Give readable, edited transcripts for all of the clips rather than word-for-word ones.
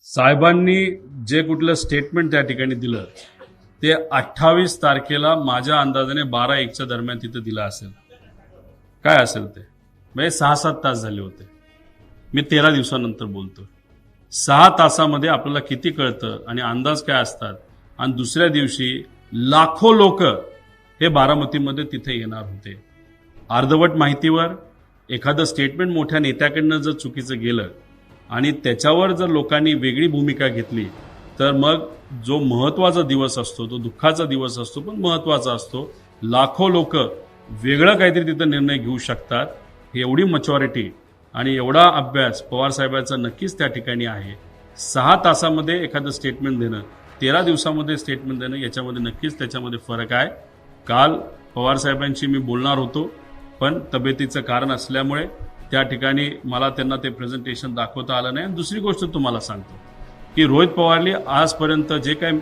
साहेबांनी जे कुठलं स्टेटमेंट त्या ठिकाणी दिलं ते 28 तारखेला माझ्या अंदाजाने 12-1च्या दरम्यान तिथं दिलं असेल. काय असेल ते म्हणजे 6-7 तास झाले होते. मी 13 दिवसानंतर बोलतो. 6 तासामध्ये आपल्याला किती कळतं आणि अंदाज काय असतात. आणि दुसऱ्या दिवशी लाखो लोक हे बारामतीमध्ये तिथे येणार होते. अर्धवट माहितीवर एखादं स्टेटमेंट मोठ्या नेत्याकडनं जर चुकीचं गेलं आणि त्याच्यावर जर लोकांनी वेगळी भूमिका घेतली तर मग जो महत्वाचा दिवस असतो तो दुःखाचा दिवस असतो पण महत्वाचा असतो. लाखो लोक वेगळं काहीतरी तिथं निर्णय घेऊ शकतात. एवढी मॅच्युरिटी आणि एवढा अभ्यास पवार साहेबांचा नक्कीच त्या ठिकाणी आहे. 6 तासामध्ये एखादं स्टेटमेंट देणं 13 दिवसामध्ये स्टेटमेंट देणं याच्यामध्ये नक्कीच त्याच्यामध्ये फरक आहे. काल पवार साहेबांशी मी बोलणार होतो पण तब्येतीचं कारण असल्यामुळे त्या ठिकाणी मला त्यांना ते प्रेझेंटेशन दाखवता आलं नाही. दुसरी गोष्ट तुम्हाला सांगतो की रोहित पवारने आजपर्यंत जे काही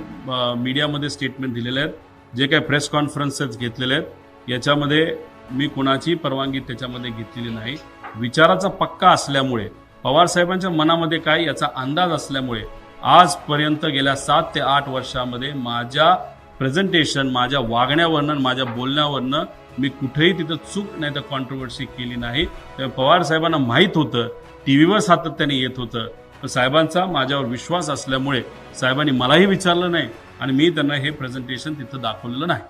मीडियामध्ये स्टेटमेंट दिलेले आहेत, जे काही प्रेस कॉन्फरन्सेस घेतलेले आहेत, याच्यामध्ये मी कुणाची परवानगी त्याच्यामध्ये घेतलेली नाही. विचाराचा पक्का असल्यामुळे पवार साहेबांच्या मनामध्ये काय याचा अंदाज असल्यामुळे आजपर्यंत गेल्या 7 ते 8 वर्षामध्ये माझ्या प्रेझेंटेशन, माझ्या वागण्यावरनं, माझ्या बोलण्यावरनं मी कुठेही तिथं चूक नाही तर कॉन्ट्रोवर्सी केली नाही. त्यामुळे पवार साहेबांना माहीत होतं, टीव्हीवर सातत्याने येत होतं. पण साहेबांचा माझ्यावर विश्वास असल्यामुळे साहेबांनी मलाही विचारलं नाही आणि मी त्यांना हे प्रेझेंटेशन तिथं दाखवलेलं नाही.